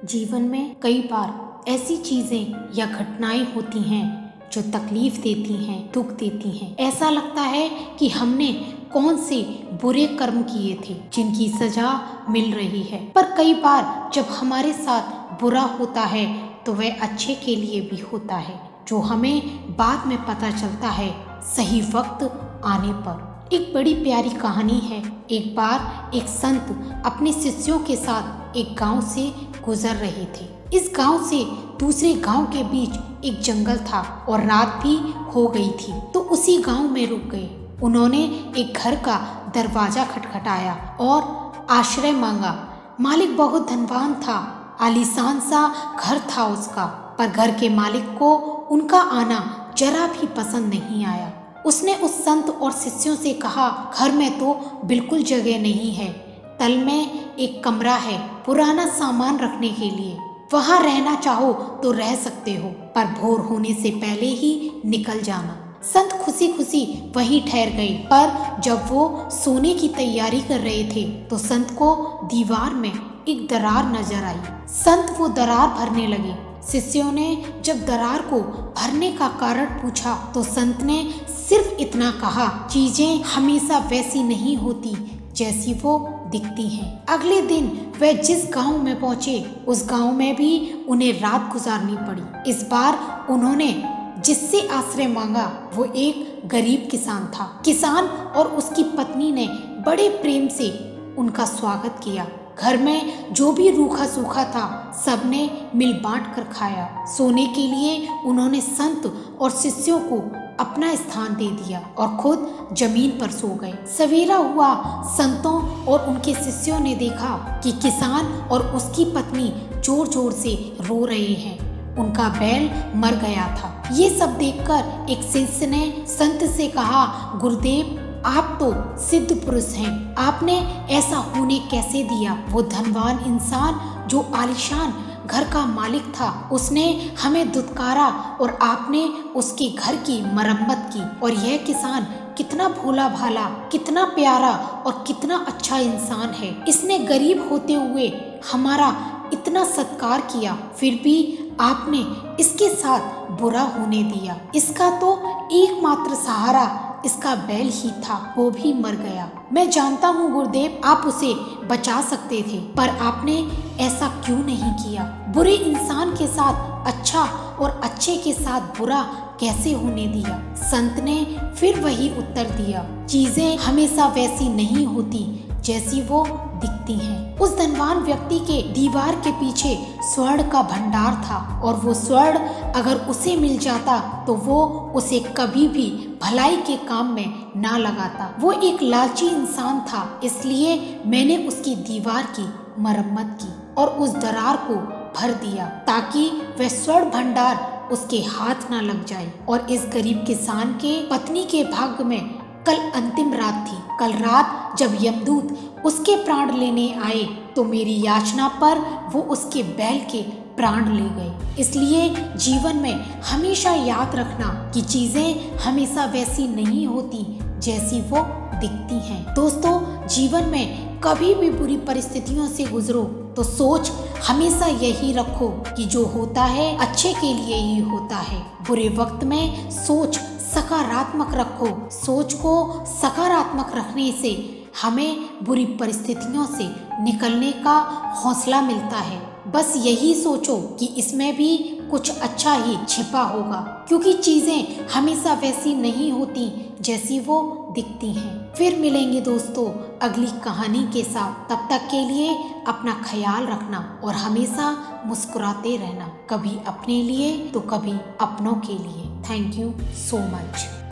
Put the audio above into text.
जीवन में कई बार ऐसी चीजें या घटनाएं होती हैं जो तकलीफ देती हैं, दुख देती हैं। ऐसा लगता है कि हमने कौन से बुरे कर्म किए थे जिनकी सजा मिल रही है। पर कई बार जब हमारे साथ बुरा होता है तो वह अच्छे के लिए भी होता है, जो हमें बाद में पता चलता है सही वक्त आने पर। एक बड़ी प्यारी कहानी है। एक बार एक संत अपने शिष्यों के साथ एक गांव से गुजर रहे थे। इस गांव से दूसरे गांव के बीच एक जंगल था और रात भी हो गई थी, तो उसी गांव में रुक गए। उन्होंने एक घर का दरवाजा खटखटाया और आश्रय मांगा। मालिक बहुत धनवान था, आलीशान सा घर था उसका, पर घर के मालिक को उनका आना जरा भी पसंद नहीं आया। उसने उस संत और शिष्यों से कहा, घर में तो बिल्कुल जगह नहीं है, तल में एक कमरा है पुराना सामान रखने के लिए, वहां रहना चाहो तो रह सकते हो, पर भोर होने से पहले ही निकल जाना। संत खुशी खुशी वहीं ठहर गए, पर जब वो सोने की तैयारी कर रहे थे तो संत को दीवार में एक दरार नजर आई। संत वो दरार भरने लगे। शिष्यों ने जब दरार को भरने का कारण पूछा तो संत ने सिर्फ इतना कहा, चीजें हमेशा वैसी नहीं होती जैसी वो दिखती हैं। अगले दिन वे जिस गांव में पहुंचे उस गांव में भी उन्हें रात गुजारनी पड़ी। इस बार उन्होंने जिससे आश्रय मांगा वो एक गरीब किसान था। किसान और उसकी पत्नी ने बड़े प्रेम से उनका स्वागत किया। घर में जो भी रूखा सूखा था सबने मिल बांट कर खाया। सोने के लिए उन्होंने संत और शिष्यों को अपना स्थान दे दिया और खुद जमीन पर सो गए। सवेरा हुआ, संतों और उनके शिष्यों ने देखा कि किसान और उसकी पत्नी जोर जोर से रो रहे हैं, उनका बैल मर गया था। ये सब देखकर एक शिष्य ने संत से कहा, गुरुदेव आप तो सिद्ध पुरुष हैं, आपने ऐसा होने कैसे दिया? वो धनवान इंसान जो आलीशान घर का मालिक था, उसने हमें दुत्कारा और आपने उसके घर की मरम्मत की। और यह किसान कितना भोला भाला, कितना प्यारा और कितना अच्छा इंसान है। इसने गरीब होते हुए हमारा इतना सत्कार किया, फिर भी आपने इसके साथ बुरा होने दिया। इसका तो एकमात्र सहारा इसका बैल ही था, वो भी मर गया। मैं जानता हूँ गुरुदेव आप उसे बचा सकते थे, पर आपने ऐसा क्यों नहीं किया? बुरे इंसान के साथ अच्छा और अच्छे के साथ बुरा कैसे होने दिया? संत ने फिर वही उत्तर दिया, चीजें हमेशा वैसी नहीं होती जैसी वो दिखती हैं। उस धनवान व्यक्ति के दीवार के पीछे स्वर्ण का भंडार था और वो स्वर्ण अगर उसे मिल जाता तो वो उसे कभी भी भलाई के काम में ना लगाता। वो एक लालची इंसान था, इसलिए मैंने उसकी दीवार की मरम्मत की और उस दरार को भर दिया ताकि वह स्वर्ण भंडार उसके हाथ ना लग जाए। और इस गरीब किसान के पत्नी के भाग्य में कल अंतिम रात थी। कल रात जब यमदूत उसके प्राण लेने आए तो मेरी याचना पर वो उसके बैल के प्राण ले गए। इसलिए जीवन में हमेशा याद रखना कि चीजें हमेशा वैसी नहीं होती जैसी वो दिखती हैं। दोस्तों, जीवन में कभी भी बुरी परिस्थितियों से गुजरो तो सोच हमेशा यही रखो कि जो होता है अच्छे के लिए ही होता है। बुरे वक्त में सोच सकारात्मक रखो। सोच को सकारात्मक रखने से हमें बुरी परिस्थितियों से निकलने का हौसला मिलता है। बस यही सोचो कि इसमें भी कुछ अच्छा ही छिपा होगा, क्योंकि चीजें हमेशा वैसी नहीं होती जैसी वो दिखती हैं। फिर मिलेंगे दोस्तों अगली कहानी के साथ। तब तक के लिए अपना ख्याल रखना और हमेशा मुस्कुराते रहना, कभी अपने लिए तो कभी अपनों के लिए। Thank you so much.